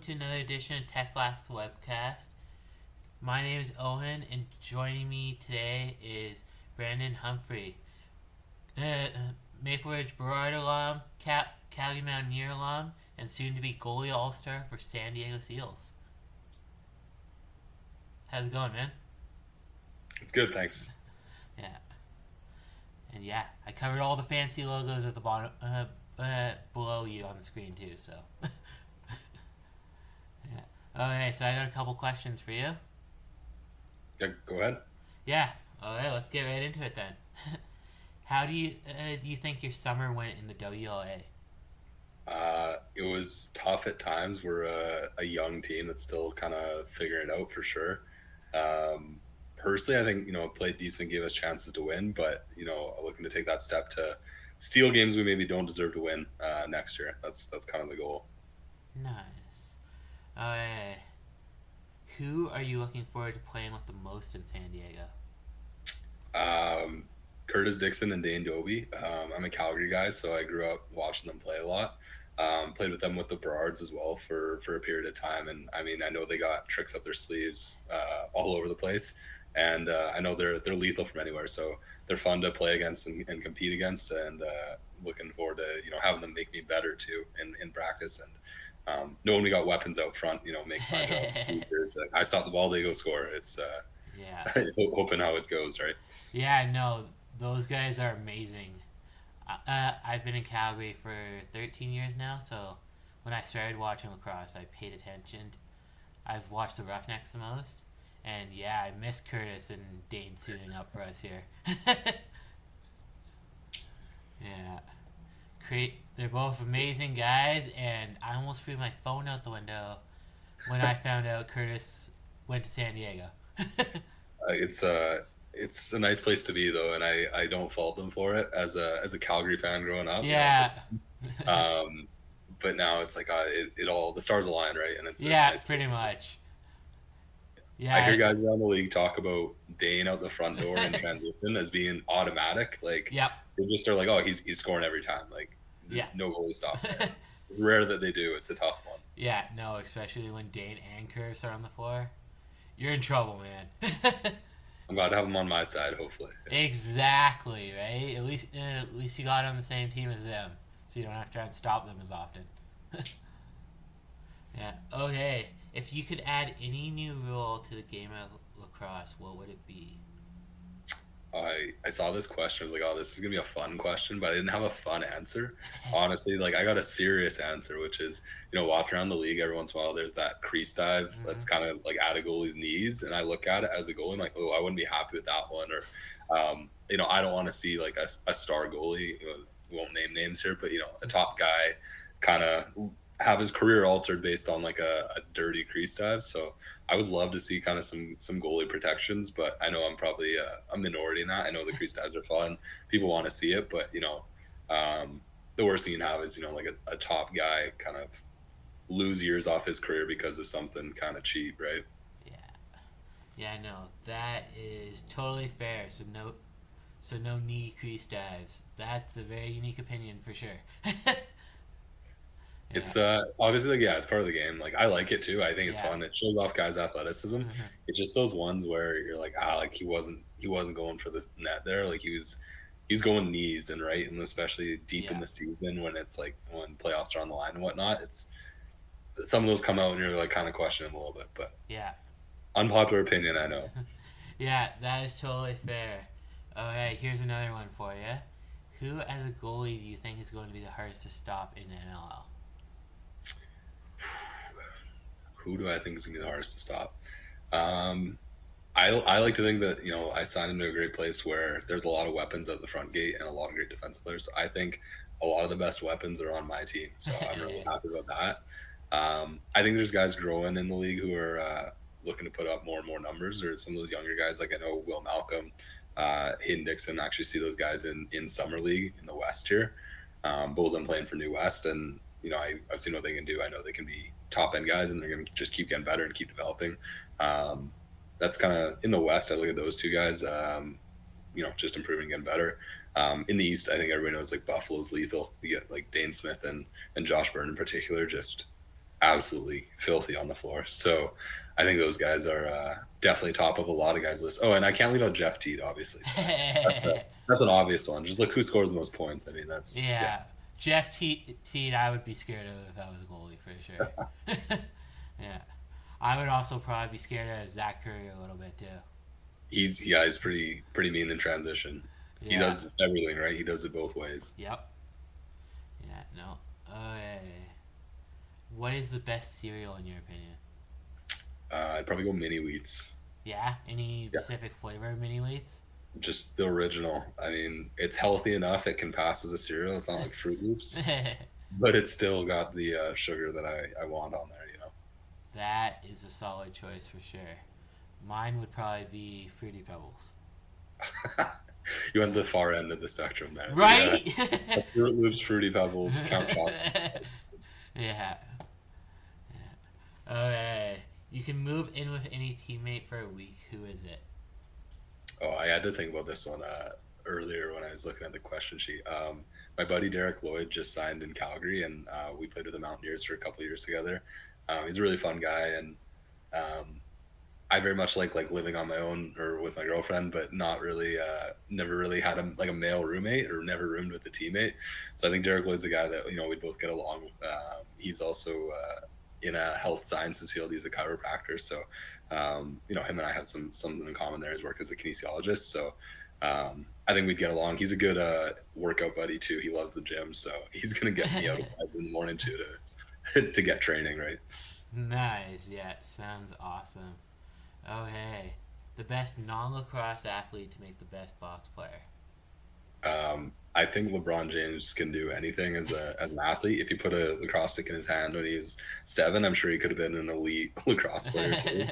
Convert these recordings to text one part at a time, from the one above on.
to another edition of Tech-Lax webcast. My name is Owen, and joining me today is Brandon Humphrey, Maple Ridge Burrard alum, Calgary Mountaineer alum, and soon-to-be goalie all-star for San Diego Seals. How's it going, man? It's good, thanks. Yeah, and yeah, I covered all the fancy logos at the bottom, below you on the screen too. So, yeah. Okay, so I got a couple questions for you. Yeah, go ahead. Yeah. All right, let's get right into it then. How do you think your summer went in the WLA? It was tough at times. We're a young team that's still kind of figuring it out for sure. Um, Personally, I think played decent, gave us chances to win, but looking to take that step to steal games we maybe don't deserve to win next year. That's kind of the goal. Nice. Okay. Who are you looking forward to playing with the most in San Diego? Um, Curtis Dixon and Dane Doby. I'm a Calgary guy, so I grew up watching them play a lot. Played with them with the Berards as well for a period of time, and I mean I know they got tricks up their sleeves all over the place, and I know they're lethal from anywhere. So they're fun to play against and compete against, and looking forward to having them make me better too in practice and. Knowing we got weapons out front, makes my job easier. It's like I stop the ball, they go score. It's Yeah. hoping how it goes, right? Yeah, no, those guys are amazing. I've been in Calgary for 13 years now, so when I started watching lacrosse, I paid attention. I've watched the Roughnecks the most, and yeah, I miss Curtis and Dane suiting up for us here. Yeah, they're both amazing guys, and I almost threw my phone out the window when I found out Curtis went to San Diego. It's a nice place to be though, and I don't fault them for it as a Calgary fan growing up. Yeah, Um, but now it's like it all the stars align, right? And it's yeah, nice. pretty much. I Yeah, hear guys around the league talk about Dane out the front door in transition as being automatic. Like yep, they just are like, oh, he's scoring every time. Like yeah. no goalie stopping there. Rare that they do. It's a tough one. Yeah, no, especially when Dane and Curtis are on the floor. You're in trouble, man. I'm glad to have them on my side. Hopefully, Exactly, right? At least you got on the same team as them, so you don't have to try and stop them as often. Yeah. Okay. If you could add any new rule to the game of lacrosse, what would it be? I saw this question. I was like, oh, this is gonna be a fun question, but I didn't have a fun answer. Honestly, like I got a serious answer, which is, walking around the league every once in a while, there's that crease dive Hmm. that's kind of like at a goalie's knees, and I look at it as a goalie, I'm like, oh, I wouldn't be happy with that one, or, I don't want to see like a star goalie. We won't name names here, but a top guy kind of have his career altered based on like a dirty crease dive. So I would love to see kind of some goalie protections, but I know I'm probably a minority in that. I know the crease dives are fun; people want to see it, but the worst thing you can have is like a top guy kind of lose years off his career because of something kind of cheap, right? Yeah. Yeah, no, that is totally fair. So no knee crease dives. That's a very unique opinion for sure. Yeah. It's obviously like yeah, it's part of the game. Like I like it too. I think it's Yeah. fun. It shows off guys' athleticism. Hmm. It's just those ones where you're like like he wasn't going for the net there. Like he's going knees and right, and especially deep in Yeah. the season when it's like when playoffs are on the line and whatnot. It's some of those come out and you're like kind of questioning them a little bit. But Yeah. unpopular opinion, I know. Yeah, that is totally fair. Okay, here's another one for you. Who, as a goalie, do you think is going to be the hardest to stop in NLL? Who do I think is gonna be the hardest to stop? Um, I like to think that I signed into a great place where there's a lot of weapons at the front gate and a lot of great defensive players. So I think a lot of the best weapons are on my team. So I'm really happy about that. I think there's guys growing in the league who are looking to put up more and more numbers. There's some of those younger guys like I know Will Malcolm, Hayden Dixon. Actually see those guys in summer league in the West here. Both of them playing for New West, and I've seen what they can do. I know they can be top end guys, and they're going to just keep getting better and keep developing. Um, that's kind of in the West. I look at those two guys, just improving, getting better. In the East, I think everybody knows like Buffalo's lethal. You get like Dane Smith and Josh Byrne in particular, just absolutely filthy on the floor. So I think those guys are definitely top of a lot of guys' list. Oh, and I can't leave out Jeff Teague, obviously. So that's an obvious one. Just look who scores the most points. I mean, that's yeah. Yeah, Teed, I would be scared of if I was a goalie for sure. Yeah, I would also probably be scared of Zach Curry a little bit too. He's pretty mean in transition. He Yeah. does everything right. He does it both ways. Yep. Yeah. No. Okay. What is the best cereal in your opinion? I'd probably go mini wheats. Yeah. Any Yeah, specific flavor of mini wheats? just the original. I mean, it's healthy enough. It can pass as a cereal. It's not like Fruit Loops, but it's still got the sugar that I want on there. That is a solid choice for sure. Mine would probably be Fruity Pebbles. You went to the far end of the spectrum there. Right? The Fruit Loops, Fruity Pebbles, Count Chocolate. Yeah. Okay. You can move in with any teammate for a week. Who is it? Oh, I had to think about this one earlier when I was looking at the question sheet. My buddy Derek Lloyd just signed in Calgary, and we played with the Mountaineers for a couple of years together. He's a really fun guy, and um, I very much like living on my own or with my girlfriend, but not really, never really had a male roommate or never roomed with a teammate. So I think Derek Lloyd's a guy that we both get along. He's also in a health sciences field. He's a chiropractor, so him and I have something in common there. His work as a kinesiologist, so I think we'd get along. He's a good workout buddy too. He loves the gym, so he's gonna get me out of bed in the morning too to get training right. Nice. Yeah. Sounds awesome. Okay. The best non-lacrosse athlete to make the best box player. I think LeBron James can do anything as an athlete. If you put a lacrosse stick in his hand when he was 7, I'm sure he could have been an elite lacrosse player too.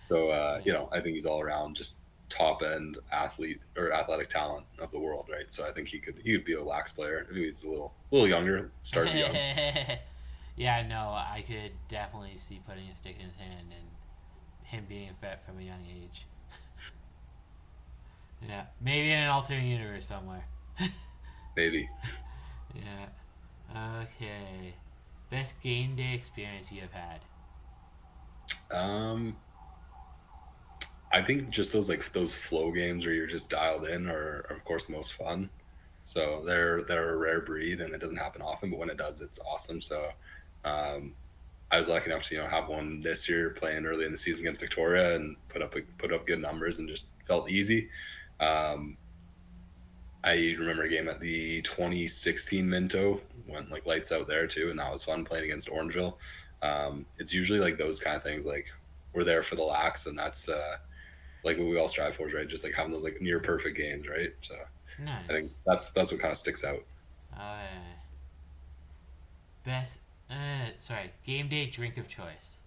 So I think he's all around just top end athlete or athletic talent of the world, right? So I think he could be a lax player if he's a little younger, starting young. Yeah, no, I could definitely see putting a stick in his hand and him being fit from a young age. Yeah, maybe in an alternate universe somewhere. Maybe. Yeah. Okay. Best game day experience you have had. Um, I think just those flow games where you're just dialed in are of course the most fun. So they're a rare breed and it doesn't happen often, but when it does, it's awesome. So um, I was lucky enough to have one this year playing early in the season against Victoria and put up good numbers and just felt easy. Um, I remember a game at the 2016 Minto went like lights out there too, and that was fun playing against Orangeville. It's usually like those kind of things like we're there for the lax, and that's like what we all strive for, right? Just like having those like near perfect games, right? So I think Nice. that's what kind of sticks out. Uh, best. Sorry. Game day drink of choice.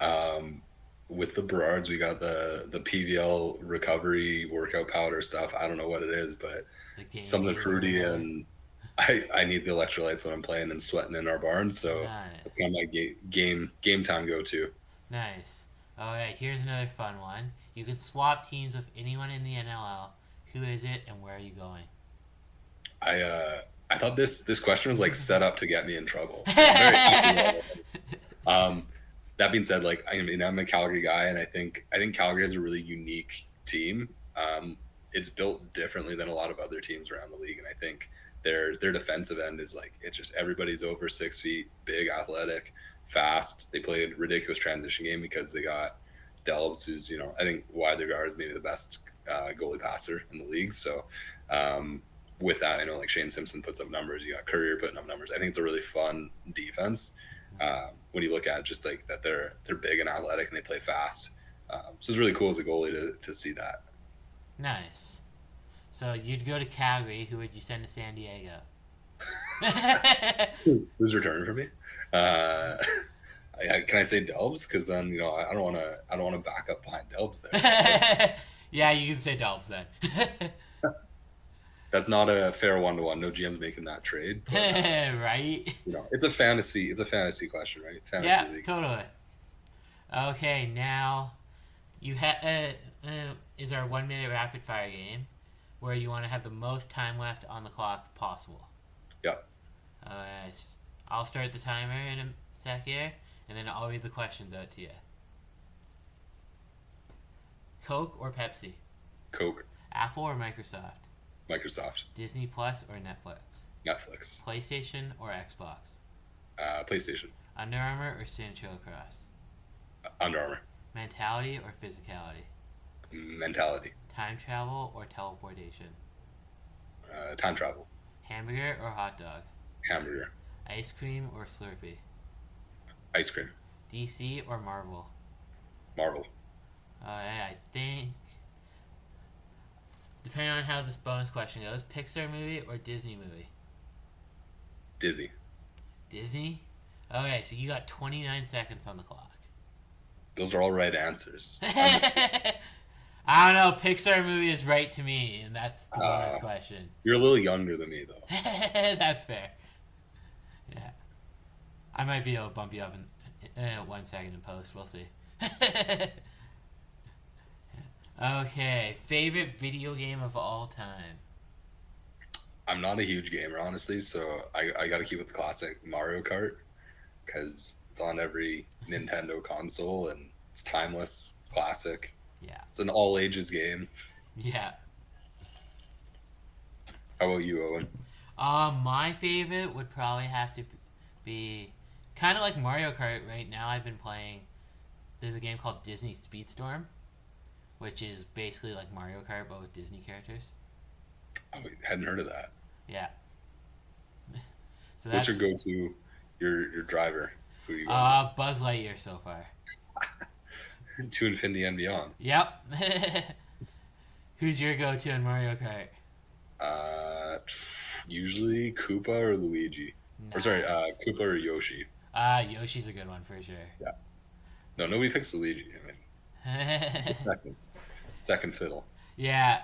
Um, with the Berards, we got the PVL recovery workout powder stuff. I don't know what it is, but The game something gazer or fruity, whatever. and I need the electrolytes when I'm playing and sweating in our barn. So that's Nice. kind of my game time go to. Nice. Okay, here's another fun one. You can swap teams with anyone in the NLL. Who is it and where are you going? I thought this question was like set up to get me in trouble, so I'm very happy that um, that being said, like I mean, I'm a Calgary guy, and I think Calgary has a really unique team. It's built differently than a lot of other teams around the league, and I think their defensive end is like it's just everybody's over 6 feet, big, athletic, fast. They play a ridiculous transition game because they got Delbs, who's I think wide regarded as maybe the best goalie passer in the league. So with that, I know like Shane Simpson puts up numbers. You got Courier putting up numbers. I think it's a really fun defense when you look at it, just like that they're big and athletic and they play fast. So it's really cool as a goalie to see that. Nice. So you'd go to Calgary. Who would you send to San Diego? Who's returning for me? Uh, can I say Delbs? Because then I don't want to back up behind Delbs there. Yeah, you can say Dolphs then. That's not a fair 1-to-1. No GM's making that trade, but Right? it's a fantasy question, right? Fantasy Yeah, league. totally. Okay, now you have is our 1 minute rapid fire game where you want to have the most time left on the clock possible. Yeah. Uh, I'll start the timer in a sec here, and then I'll read the questions out to you. Coke or Pepsi? Coke. Apple or Microsoft? Microsoft. Disney Plus or Netflix? Netflix. PlayStation or Xbox? PlayStation. Under Armour or Sancho Cross? Under Armour. Mentality or physicality? Mentality. Time travel or teleportation? Time travel. Hamburger or hot dog? Hamburger. Ice cream or Slurpee? Ice cream. DC or Marvel? Marvel. I think, depending on how this bonus question goes, Pixar movie or Disney movie? Disney. Disney? Okay, so you got 29 seconds on the clock. Those are all right answers. I don't know. Pixar movie is right to me, and that's the bonus question. You're a little younger than me, though. That's fair. Yeah. I might be able to bump you up in 1 second in post. We'll see. Okay. Favorite video game of all time? I'm not a huge gamer, honestly, so I got to keep with the classic Mario Kart because it's on every Nintendo console and it's timeless. It's classic. Yeah. It's an all ages game. Yeah. How about you, Owen? My favorite would probably have to be kind of like Mario Kart. Right now, I've been playing. There's a game called Disney Speedstorm, which is basically like Mario Kart but with Disney characters. I hadn't heard of that. Yeah. So What's that's your go-to? Your driver? Who do you go Buzz Lightyear so far. with? To infinity and beyond. Yep. Who's your go-to in Mario Kart? Usually Koopa or Luigi. Or sorry, Nice. Koopa or Yoshi. Yoshi's a good one for sure. Yeah. No, nobody picks Luigi. I mean, second fiddle. Yeah.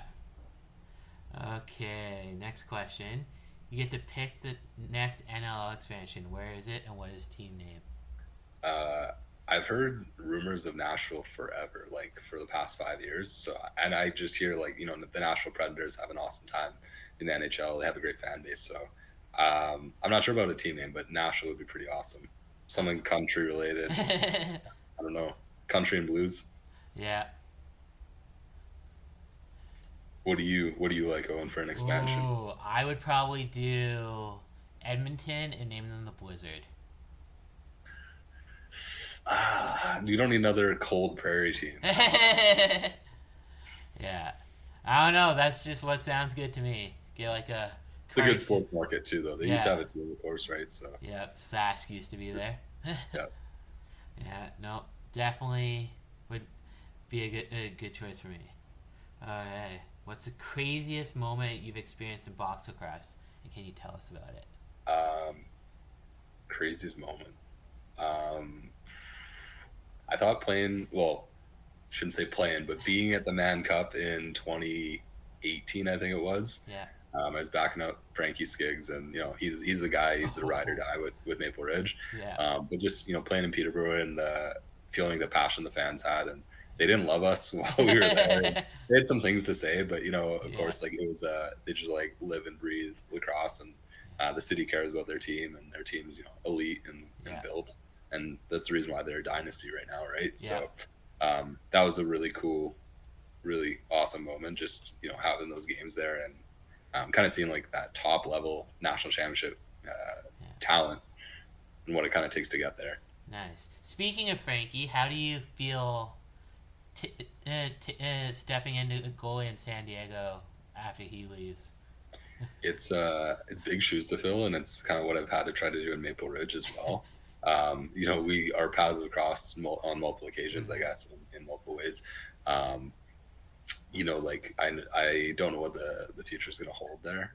Okay, next question. You get to pick the next NLL expansion. Where is it and what is team name? I've heard rumors of Nashville forever, like for the past 5 years. So, and I just hear like the Nashville Predators have an awesome time in the NHL. They have a great fan base. So, I'm not sure about a team name, but Nashville would be pretty awesome. Something country related. I don't know, country and blues. Yeah. What do you like, Owen, for an expansion? Ooh, I would probably do Edmonton and name them the Blizzard. You don't need another cold prairie team. Yeah. I don't know. That's just what sounds good to me. Get like a It's a good current. sports market too, though. They used to Yeah. have a team, of course, right? So Yep. Sask used to be there. yeah. Yeah. No. Definitely would be a good choice for me. Okay. What's the craziest moment you've experienced in box lacrosse, and can you tell us about it? Craziest moment. I thought playing. Well, shouldn't say playing, but being at the Man Cup in 2018, I think it was. Yeah. I was backing up Frankie Skiggs, and he's the guy. He's the ride or die with Maple Ridge. Yeah. But just playing in Peterborough and feeling the passion the fans had, and they didn't love us while we were there. And they had some things to say, but of Yeah. course, like it was they just like live and breathe lacrosse, and the city cares about their team, and their team is elite and Yeah. built, and that's the reason why they're a dynasty right now, right? Yeah. So that was a really cool, really awesome moment, just having those games there and kind of seeing like that top level national championship Yeah. talent and what it kind of takes to get there. Nice. Speaking of Frankie, how do you feel stepping into a goalie in San Diego after he leaves? It's big shoes to fill, and it's kind of what I've had to try to do in Maple Ridge as well. We our paths have crossed on multiple occasions, I guess, in multiple ways. Like I don't know what the future is going to hold there.